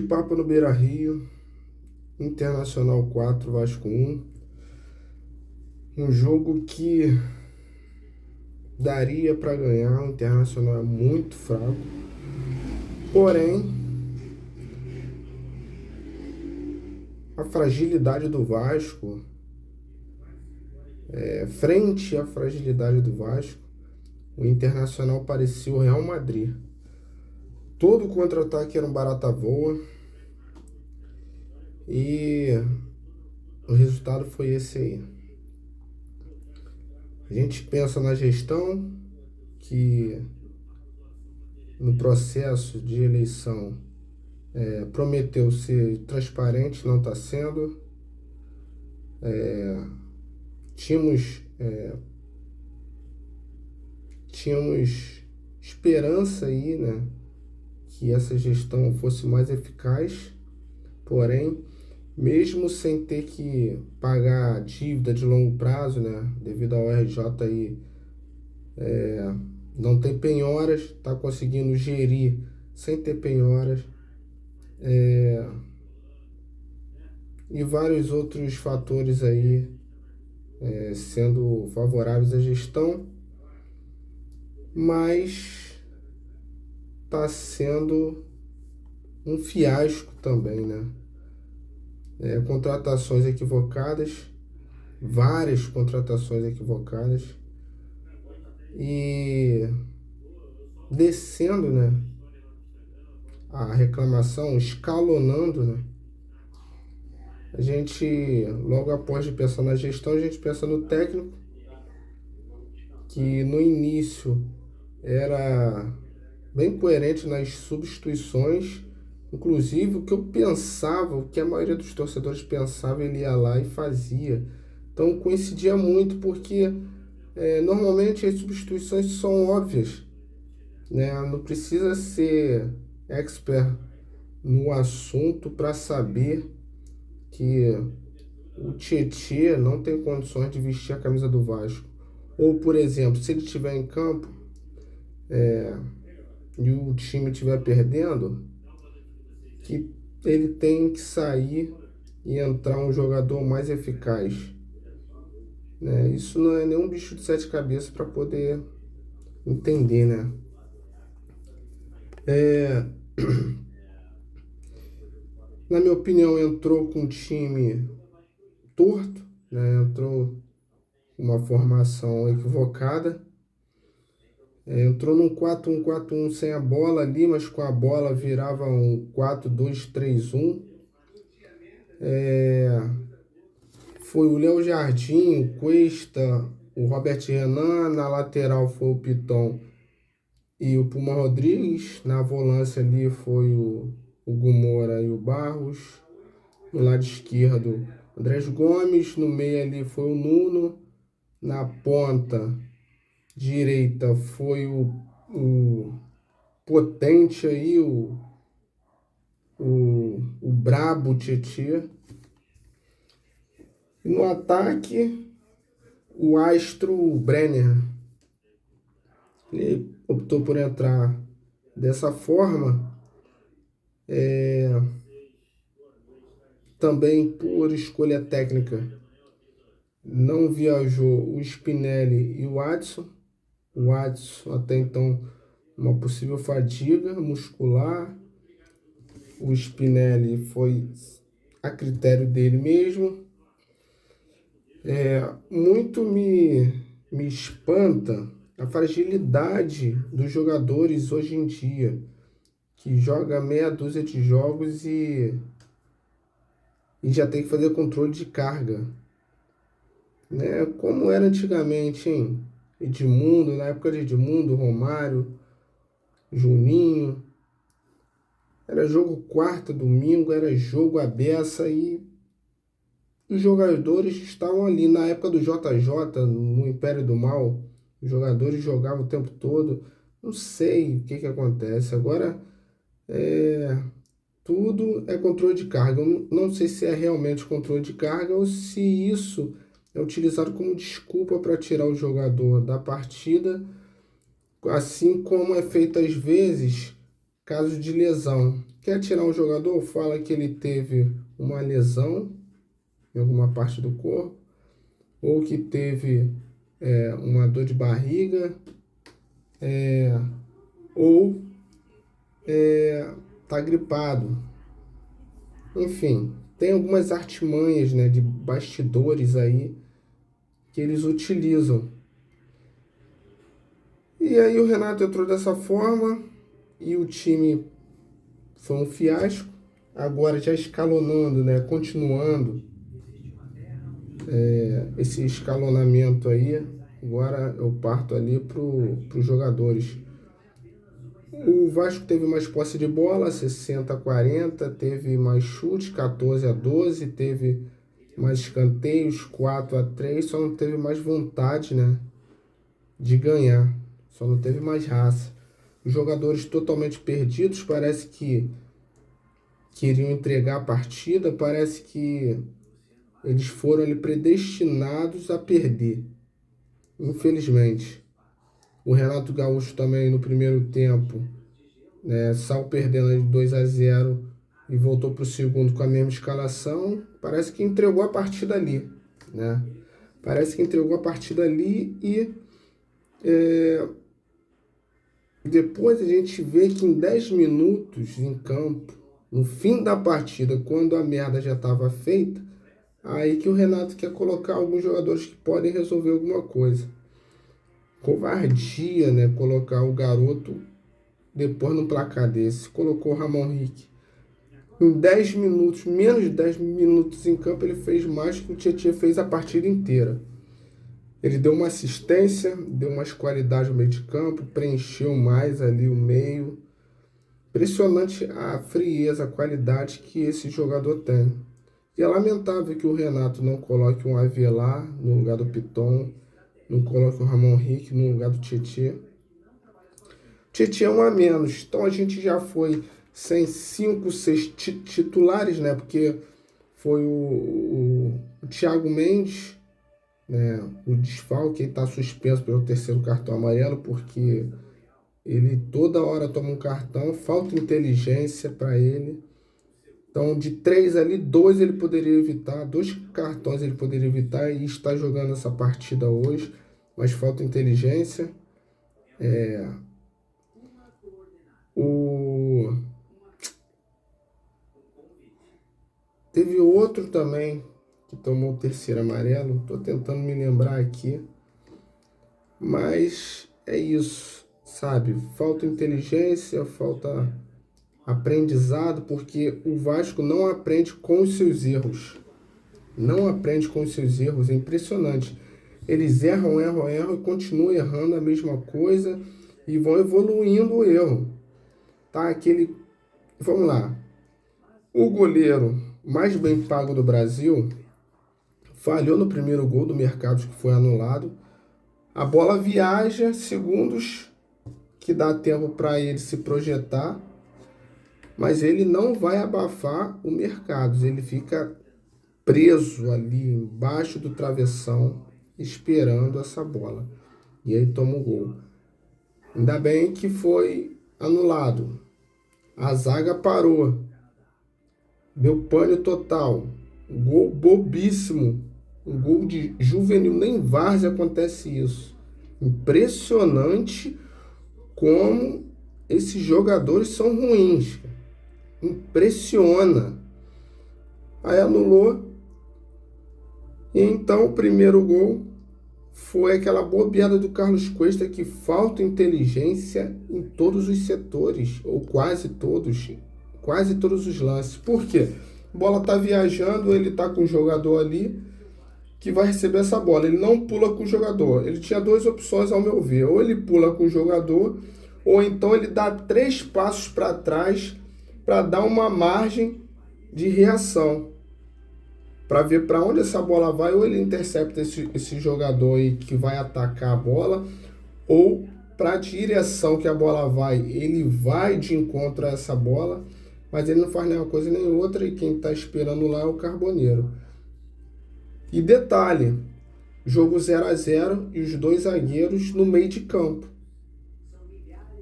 Papa no Beira-Rio, Internacional 4, Vasco 1. Um jogo que daria para ganhar, o Internacional é muito fraco. Porém, a fragilidade do Vasco, frente à fragilidade do Vasco, o Internacional parecia o Real Madrid. Todo contra-ataque era um barata voa. E o resultado foi esse aí. A gente pensa na gestão, que no processo de eleição prometeu ser transparente, não está sendo. Tínhamos esperança aí, né, que essa gestão fosse mais eficaz, porém, mesmo sem ter que pagar dívida de longo prazo, né, devido ao RJ aí, não tem penhoras, está conseguindo gerir sem ter penhoras, e vários outros fatores aí sendo favoráveis à gestão, mas está sendo um fiasco também, né? Contratações equivocadas, várias contratações equivocadas, e descendo, né, a reclamação, escalonando, né? A gente, logo após de pensar na gestão, a gente pensa no técnico, que no início era bem coerente nas substituições. Inclusive, o que eu pensava, o que a maioria dos torcedores pensava, ele ia lá e fazia. Então, coincidia muito, porque normalmente as substituições são óbvias, né? Não precisa ser expert no assunto para saber que o Tietê não tem condições de vestir a camisa do Vasco. Ou, por exemplo, se ele estiver em campo e o time estiver perdendo, que ele tem que sair e entrar um jogador mais eficaz, né? Isso não é nenhum bicho de sete cabeças para poder entender, né? Na minha opinião, entrou com um time torto, né? Entrou com uma formação equivocada. Entrou num 4-1-4-1 sem a bola ali, mas com a bola virava um 4-2-3-1. Foi o Léo Jardim, o Cuesta, o Robert Renan, na lateral foi o Piton e o Puma Rodrigues, na volância ali foi o Gumora e o Barros, no lado esquerdo Andrés Gomes, no meio ali foi o Nuno, na ponta direita foi o potente aí, o brabo Tietê. E no ataque, o astro Brenner. Ele optou por entrar dessa forma, também por escolha técnica. Não viajou o Spinelli e o Adson. O Adson até então uma possível fadiga muscular. O Spinelli foi a critério dele mesmo. Muito me espanta a fragilidade dos jogadores hoje em dia, que joga meia dúzia de jogos e já tem que fazer controle de carga, né? Como era antigamente, hein? Edmundo, na época de Edmundo, Romário, Juninho, era jogo quarta, domingo, era jogo à beça e os jogadores estavam ali. Na época do JJ, no Império do Mal, os jogadores jogavam o tempo todo. Não sei o que acontece. Agora, tudo é controle de carga. Eu não sei se é realmente controle de carga ou se isso é utilizado como desculpa para tirar o jogador da partida, assim como é feito às vezes caso de lesão, quer tirar um jogador, fala que ele teve uma lesão em alguma parte do corpo, ou que teve uma dor de barriga, ou tá gripado. Enfim, tem algumas artimanhas, né, de bastidores aí que eles utilizam. E aí o Renato entrou dessa forma e o time foi um fiasco. Agora já escalonando, né, continuando esse escalonamento aí. Agora eu parto ali para os jogadores. O Vasco teve mais posse de bola, 60-40, teve mais chute, 14-12, teve mais escanteios, 4-3, só não teve mais vontade, né, de ganhar, só não teve mais raça. Os jogadores totalmente perdidos, parece que queriam entregar a partida, parece que eles foram ali predestinados a perder, infelizmente. O Renato Gaúcho também no primeiro tempo, né, saiu perdendo de 2-0 e voltou para o segundo com a mesma escalação. Parece que entregou a partida ali, né? Parece que entregou a partida ali e depois a gente vê que em 10 minutos em campo, no fim da partida, quando a merda já estava feita, aí que o Renato quer colocar alguns jogadores que podem resolver alguma coisa. Covardia, né? Colocar o garoto depois num placar desse. Colocou o Ramon Henrique. Em 10 minutos, menos de 10 minutos em campo, ele fez mais que o Tietchan fez a partida inteira. Ele deu uma assistência, deu mais qualidade no meio de campo, preencheu mais ali o meio. Impressionante a frieza, a qualidade que esse jogador tem. E é lamentável que o Renato não coloque um Avelar no lugar do Piton, não coloque o Ramon Henrique no lugar do Tietchan. Tietchan é um a menos, então a gente já foi sem 5, 6 titulares, né? Porque foi o Thiago Mendes, né? O desfalque, ele está suspenso pelo terceiro cartão amarelo, porque ele toda hora toma um cartão, falta inteligência para ele. Então, de 3 ali, 2 ele poderia evitar, 2 cartões ele poderia evitar e está jogando essa partida hoje, mas falta inteligência. Teve outro também que tomou o terceiro amarelo, estou tentando me lembrar aqui, mas é isso, sabe? Falta inteligência, falta aprendizado, porque o Vasco não aprende com os seus erros. Não aprende com os seus erros, é impressionante. Eles erram e continuam errando a mesma coisa e vão evoluindo o erro. Tá? Vamos lá. O goleiro mais bem pago do Brasil falhou no primeiro gol do Mercado, que foi anulado. A bola viaja segundos, que dá tempo para ele se projetar, mas ele não vai abafar o Mercado. Ele fica preso ali embaixo do travessão, esperando essa bola. E aí toma o gol. Ainda bem que foi anulado. A zaga parou. Deu pânico total. Um gol bobíssimo. Um gol de juvenil. Nem várzea acontece isso. Impressionante como esses jogadores são ruins. Impressiona. Aí anulou. E então o primeiro gol foi aquela bobeada do Carlos Cuesta, que falta inteligência em todos os setores, ou quase todos os lances. Por quê? A bola tá viajando, ele tá com o jogador ali que vai receber essa bola. Ele não pula com o jogador. Ele tinha 2 opções ao meu ver. Ou ele pula com o jogador, ou então ele dá 3 passos para trás para dar uma margem de reação, para ver para onde essa bola vai. Ou ele intercepta esse jogador aí que vai atacar a bola, ou para a direção que a bola vai, ele vai de encontro a essa bola, mas ele não faz nenhuma coisa nem outra, e quem está esperando lá é o Carboneiro. E detalhe, jogo 0-0 e os 2 zagueiros no meio de campo.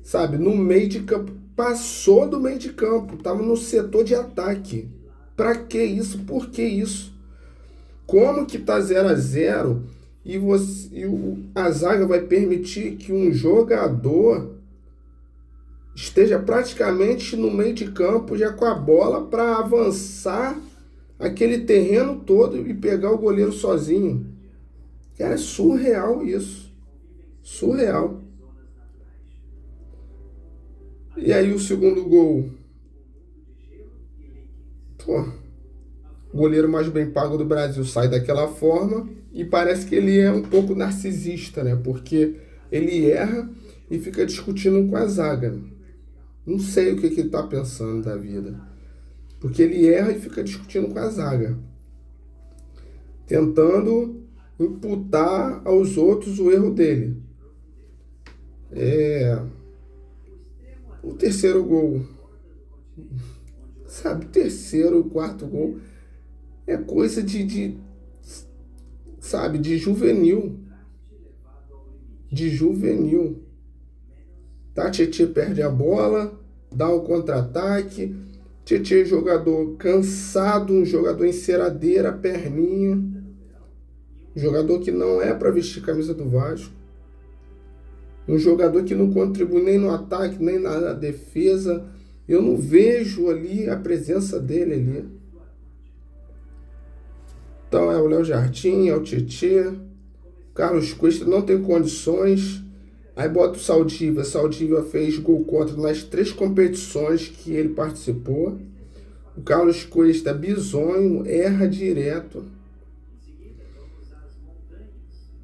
Sabe, no meio de campo, passou do meio de campo, estava no setor de ataque. Para que isso? Por que isso? Como que tá 0-0 e a zaga vai permitir que um jogador esteja praticamente no meio de campo já com a bola para avançar aquele terreno todo e pegar o goleiro sozinho? Cara, é surreal isso. Surreal. E aí o segundo gol. Pô, o goleiro mais bem pago do Brasil sai daquela forma e parece que ele é um pouco narcisista, né? Porque ele erra e fica discutindo com a zaga. Não sei o que ele tá pensando da vida. Porque ele erra e fica discutindo com a zaga. Tentando imputar aos outros o erro dele. O terceiro gol. Sabe, o terceiro, o quarto gol é coisa sabe, de juvenil. De juvenil. Tá, Tietê perde a bola, dá o contra-ataque. Tietê, jogador cansado, um jogador enceradeira, perninha. Jogador que não é para vestir a camisa do Vasco. Um jogador que não contribui nem no ataque, nem na defesa. Eu não vejo ali a presença dele ali. Então é o Léo Jardim, é o Tietê. Carlos Cuesta não tem condições. Aí bota o Saldívia. Saldívia fez gol contra nas 3 competições que ele participou. O Carlos Cuesta, bizonho, erra direto.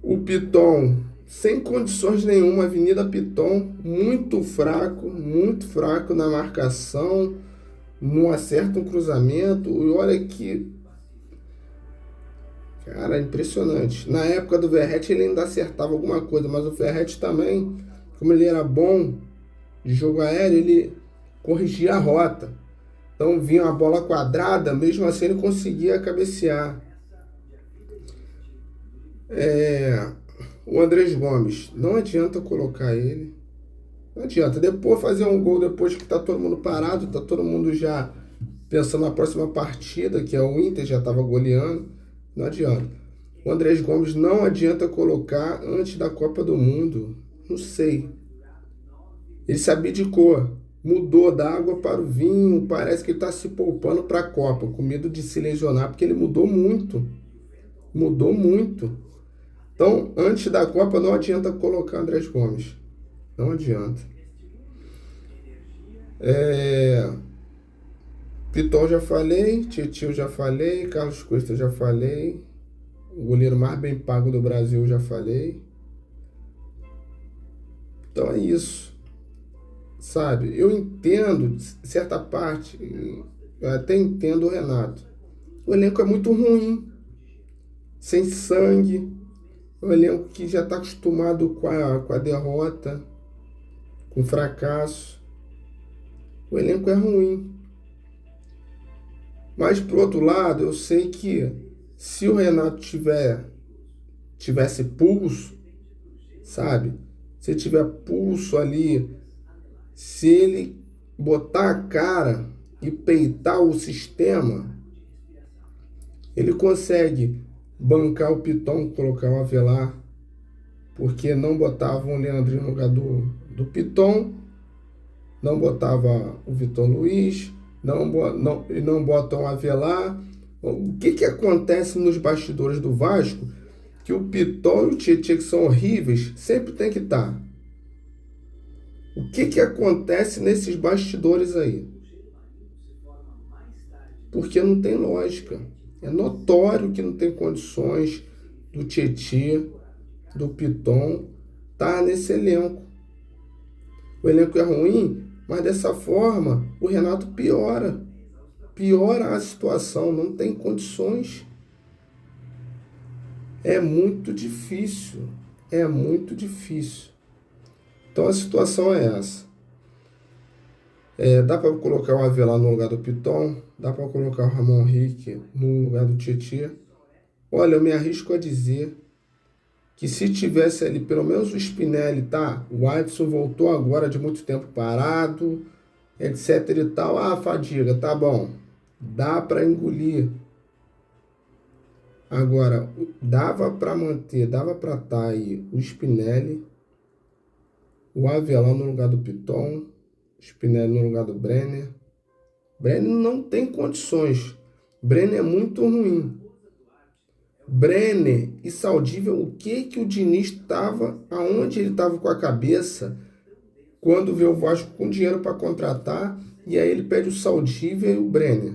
O Piton, sem condições nenhuma. Avenida Piton, muito fraco na marcação. Não acerta um cruzamento. E olha que... Cara, impressionante. Na época do Verratti ele ainda acertava alguma coisa, mas o Verratti também, como ele era bom de jogo aéreo, ele corrigia a rota. Então vinha uma bola quadrada, mesmo assim ele conseguia cabecear. O Andrés Gomes, não adianta colocar ele. Não adianta. Depois fazer um gol depois que tá todo mundo parado, tá todo mundo já pensando na próxima partida, que é o Inter, já estava goleando. Não adianta. O Andrés Gomes não adianta colocar antes da Copa do Mundo. Não sei. Ele se abdicou. Mudou da água para o vinho. Parece que ele está se poupando para a Copa, com medo de se lesionar, porque ele mudou muito. Mudou muito. Então, antes da Copa, não adianta colocar Andrés Gomes. Não adianta. Piton já falei, Tietê já falei, Carlos Cuesta já falei, o goleiro mais bem pago do Brasil já falei. Então é isso, sabe? Eu entendo, certa parte, eu até entendo o Renato. O elenco é muito ruim, sem sangue, o elenco que já está acostumado com a derrota, com o fracasso. O elenco é ruim. Mas, por outro lado, eu sei que se o Renato tivesse pulso, sabe? Se tiver pulso ali, se ele botar a cara e peitar o sistema, ele consegue bancar o Piton, colocar o Avelar, porque não botava o Leandrinho no lugar do Piton, não botava o Vitor Luiz, não botam o Avelar. O que acontece nos bastidores do Vasco? Que o Piton e o Tietê, que são horríveis, sempre tem que estar. O que acontece nesses bastidores aí? Porque não tem lógica. É notório que não tem condições do Tietê, do Piton, estar nesse elenco. O elenco é ruim, mas dessa forma o Renato piora a situação, não tem condições. É muito difícil. Então a situação é essa. Dá para colocar o Avelar no lugar do Piton, dá para colocar o Ramon Henrique no lugar do Tietê. Olha, eu me arrisco a dizer que se tivesse ali pelo menos o Spinelli, tá? O Adson voltou agora de muito tempo parado, etc e tal. Ah, fadiga, tá bom. Dá para engolir. Agora, dava para manter, dava para estar aí o Spinelli, o Avelar no lugar do Piton, Spinelli no lugar do Brenner. Brenner não tem condições. Brenner é muito ruim. Brenner e Saldívia, o que o Diniz estava, aonde ele estava com a cabeça quando vê o Vasco com dinheiro para contratar e aí ele pede o Saldívia e o Brenner.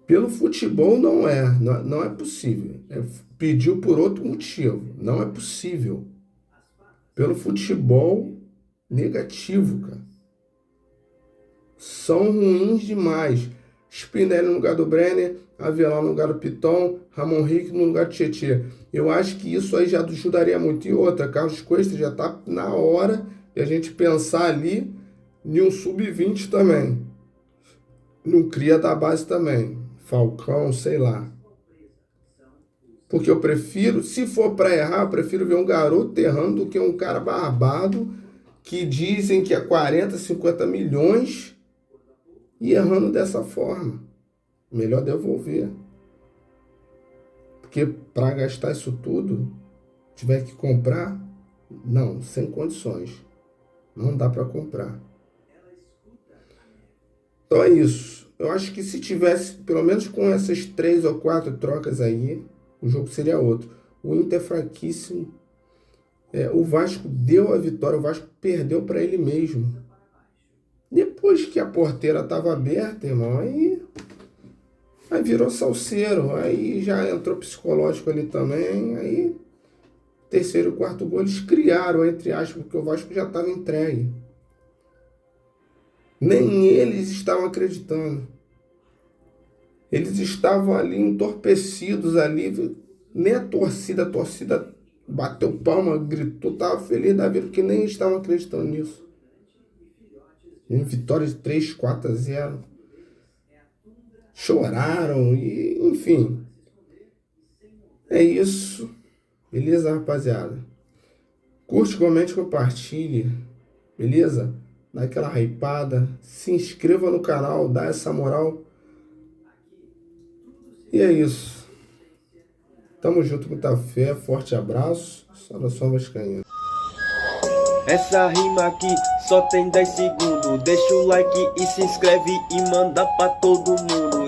Pelo futebol não é possível. Pediu por outro motivo, não é possível. Pelo futebol, negativo, cara. São ruins demais. Spinelli no lugar do Brenner, Avelar no lugar do Piton, Ramon Rick no lugar do Tietê. Eu acho que isso aí já ajudaria muito. E outra, Carlos Cuesta já está na hora de a gente pensar ali em um sub-20 também. No cria da base também. Falcão, sei lá. Porque eu prefiro, se for para errar, eu prefiro ver um garoto errando do que um cara barbado que dizem que é 40, 50 milhões e errando dessa forma. Melhor devolver. Porque para gastar isso tudo, tiver que comprar, não, sem condições. Não dá para comprar. Então é isso. Eu acho que se tivesse, pelo menos com essas 3 ou 4 trocas aí, o jogo seria outro. O Inter é fraquíssimo. O Vasco deu a vitória, o Vasco perdeu para ele mesmo. Depois que a porteira estava aberta, irmão, aí virou salseiro. Aí já entrou psicológico ali também. Aí, terceiro e quarto gol, eles criaram, entre aspas, porque o Vasco já estava entregue. Nem eles estavam acreditando. Eles estavam ali entorpecidos ali. Nem a torcida bateu palma, gritou, estava feliz da vida, porque nem estavam acreditando nisso. Em vitória de 3-4-0. Choraram, e enfim. É isso. Beleza, rapaziada? Curte, comente, compartilhe. Beleza? Dá aquela hypada. Se inscreva no canal, dá essa moral. E é isso. Tamo junto com muita fé. Forte abraço. Saudação vascaína. Essa rima aqui só tem 10 segundos. Deixa o like e se inscreve e manda pra todo mundo.